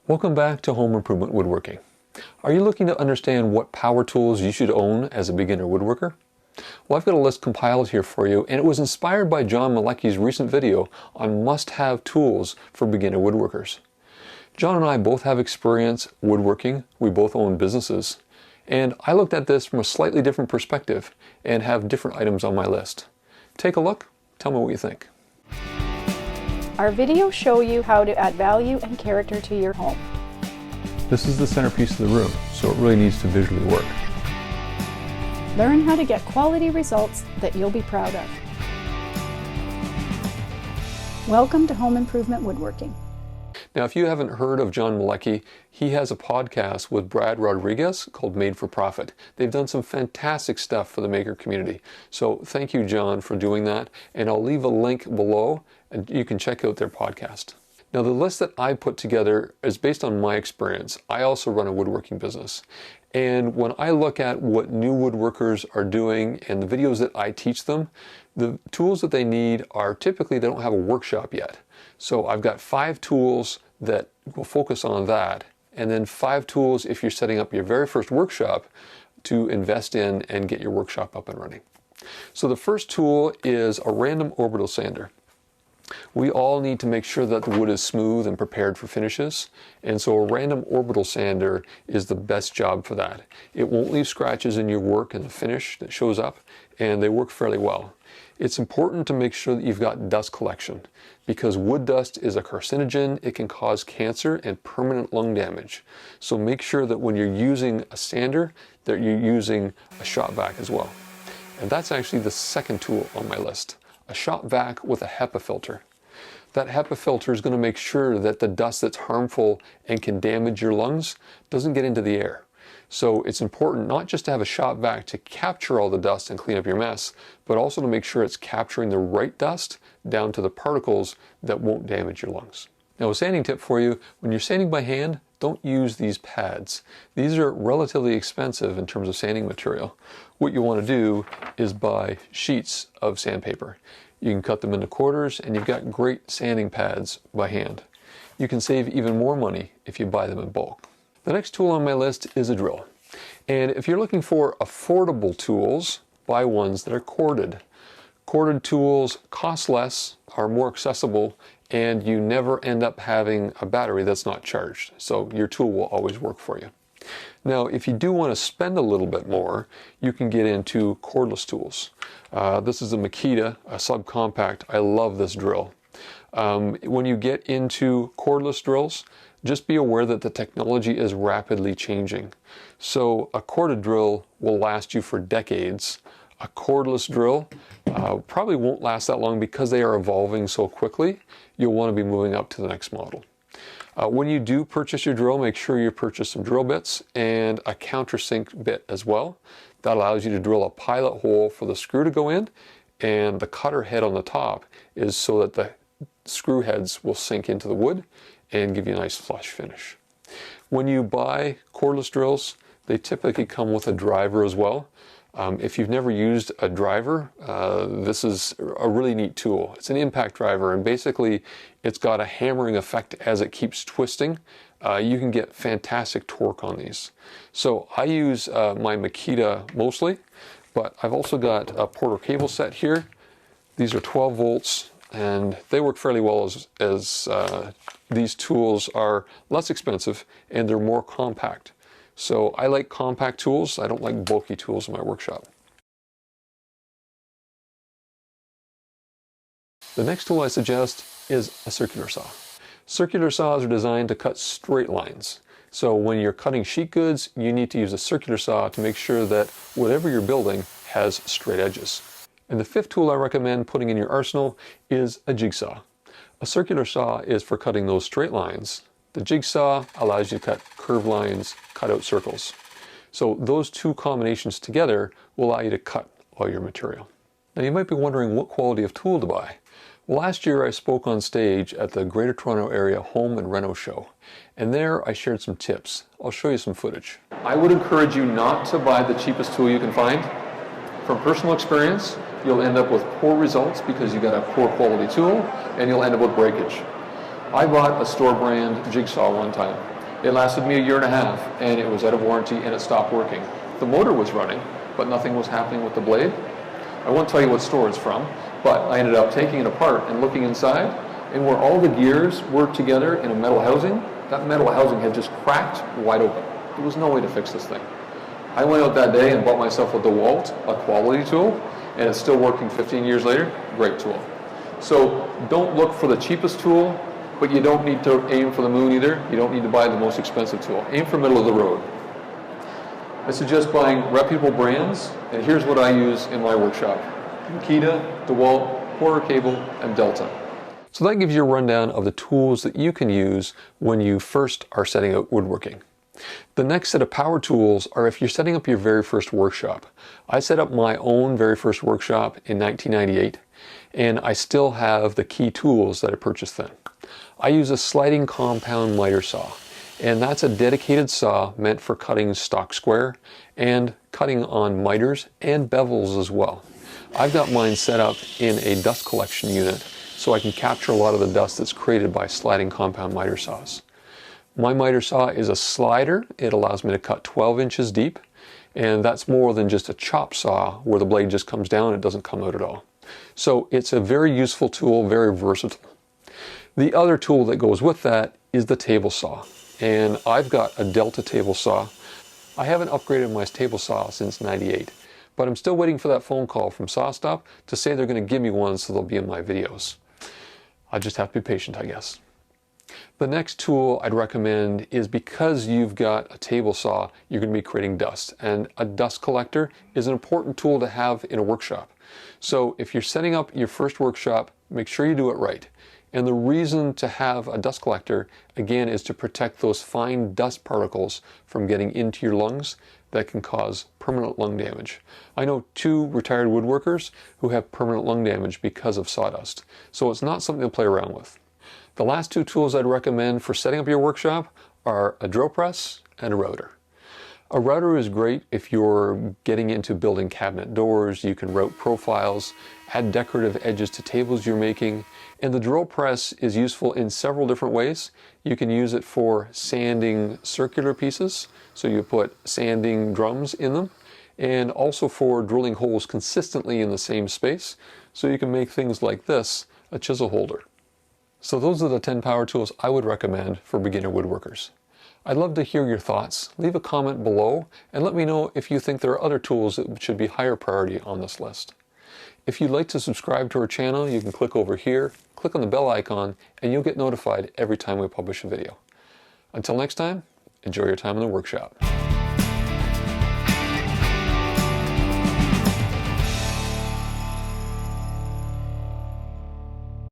Welcome back to Home Improvement Woodworking. Are you looking to understand what power tools you should own as a beginner woodworker? Well, I've got a list compiled here for you, and it was inspired by John Malecki's recent video on must-have tools for beginner woodworkers. John and I both have experience woodworking, we both own businesses, and I looked at this from a slightly different perspective and have different items on my list. Take a look, tell me what you think. Our videos show you how to add value and character to your home. This is the centerpiece of the room, so it really needs to visually work. Learn how to get quality results that you'll be proud of. Welcome to Home Improvement Woodworking. Now, if you haven't heard of John Malecki, he has a podcast with Brad Rodriguez called Made for Profit. They've done some fantastic stuff for the maker community. So thank you, John, for doing that. And I'll leave a link below and you can check out their podcast. Now, the list that I put together is based on my experience. I also run a woodworking business. And when I look at what new woodworkers are doing and the videos that I teach them, the tools that they need are typically they don't have a workshop yet. So I've got 5 tools that will focus on that, and then 5 tools if you're setting up your very first workshop to invest in and get your workshop up and running. So the first tool is a random orbital sander. We all need to make sure that the wood is smooth and prepared for finishes, and so a random orbital sander is the best job for that. It won't leave scratches in your work and the finish that shows up, and they work fairly well. It's important to make sure that you've got dust collection, because wood dust is a carcinogen. It can cause cancer and permanent lung damage. So make sure that when you're using a sander that you're using a shop vac as well. And that's actually the second tool on my list. A shop vac with a HEPA filter. That HEPA filter is going to make sure that the dust that's harmful and can damage your lungs doesn't get into the air. So it's important not just to have a shop vac to capture all the dust and clean up your mess, but also to make sure it's capturing the right dust down to the particles that won't damage your lungs. Now, a sanding tip for you, when you're sanding by hand, don't use these pads. These are relatively expensive in terms of sanding material. What you want to do is buy sheets of sandpaper. You can cut them into quarters and you've got great sanding pads by hand. You can save even more money if you buy them in bulk. The next tool on my list is a drill. And if you're looking for affordable tools, buy ones that are corded. Corded tools cost less, are more accessible, and you never end up having a battery that's not charged. So your tool will always work for you. Now, if you do want to spend a little bit more, you can get into cordless tools. This is a Makita, a subcompact. I love this drill. When you get into cordless drills, just be aware that the technology is rapidly changing. So a corded drill will last you for decades. A cordless drill probably won't last that long because they are evolving so quickly. You'll want to be moving up to the next model. When you do purchase your drill, make sure you purchase some drill bits and a countersink bit as well. That allows you to drill a pilot hole for the screw to go in, and the cutter head on the top is so that the screw heads will sink into the wood and give you a nice flush finish. When you buy cordless drills, they typically come with a driver as well. If you've never used a driver, this is a really neat tool. It's an impact driver, and basically it's got a hammering effect as it keeps twisting. You can get fantastic torque on these. So I use my Makita mostly, but I've also got a Porter cable set here. These are 12 volts, and they work fairly well as these tools are less expensive and they're more compact. So I like compact tools. I don't like bulky tools in my workshop. The next tool I suggest is a circular saw. Circular saws are designed to cut straight lines. So when you're cutting sheet goods, you need to use a circular saw to make sure that whatever you're building has straight edges. And the fifth tool I recommend putting in your arsenal is a jigsaw. A circular saw is for cutting those straight lines. The jigsaw allows you to cut curved lines, cut out circles. So those two combinations together will allow you to cut all your material. Now you might be wondering what quality of tool to buy. Well, last year I spoke on stage at the Greater Toronto Area Home and Reno Show, and there I shared some tips. I'll show you some footage. I would encourage you not to buy the cheapest tool you can find. From personal experience, you'll end up with poor results because you got a poor quality tool, and you'll end up with breakage. I bought a store brand Jigsaw one time. It lasted me 1.5 years, and it was out of warranty and it stopped working. The motor was running, but nothing was happening with the blade. I won't tell you what store it's from, but I ended up taking it apart and looking inside, and where all the gears worked together in a metal housing, that metal housing had just cracked wide open. There was no way to fix this thing. I went out that day and bought myself a DeWalt, a quality tool, and it's still working 15 years later. Great tool. So don't look for the cheapest tool, but you don't need to aim for the moon either. You don't need to buy the most expensive tool. Aim for middle of the road. I suggest buying reputable brands, and here's what I use in my workshop. Makita, DeWalt, Porter Cable, and Delta. So that gives you a rundown of the tools that you can use when you first are setting out woodworking. The next set of power tools are if you're setting up your very first workshop. I set up my own very first workshop in 1998, and I still have the key tools that I purchased then. I use a sliding compound miter saw, and that's a dedicated saw meant for cutting stock square and cutting on miters and bevels as well. I've got mine set up in a dust collection unit so I can capture a lot of the dust that's created by sliding compound miter saws. My miter saw is a slider. It allows me to cut 12 inches deep, and that's more than just a chop saw where the blade just comes down and it doesn't come out at all. So it's a very useful tool, very versatile. The other tool that goes with that is the table saw, and I've got a Delta table saw. I haven't upgraded my table saw since '98, but I'm still waiting for that phone call from SawStop to say they're going to give me one so they'll be in my videos. I just have to be patient, I guess. The next tool I'd recommend is because you've got a table saw, you're going to be creating dust, and a dust collector is an important tool to have in a workshop. So if you're setting up your first workshop, make sure you do it right. And the reason to have a dust collector, again, is to protect those fine dust particles from getting into your lungs that can cause permanent lung damage. I know 2 retired woodworkers who have permanent lung damage because of sawdust. So it's not something to play around with. The last 2 tools I'd recommend for setting up your workshop are a drill press and a router. A router is great if you're getting into building cabinet doors. You can route profiles, add decorative edges to tables you're making, and the drill press is useful in several different ways. You can use it for sanding circular pieces, so you put sanding drums in them, and also for drilling holes consistently in the same space, so you can make things like this, a chisel holder. So those are the 10 power tools I would recommend for beginner woodworkers. I'd love to hear your thoughts. Leave a comment below and let me know if you think there are other tools that should be higher priority on this list. If you'd like to subscribe to our channel, you can click over here, click on the bell icon, and you'll get notified every time we publish a video. Until next time, enjoy your time in the workshop.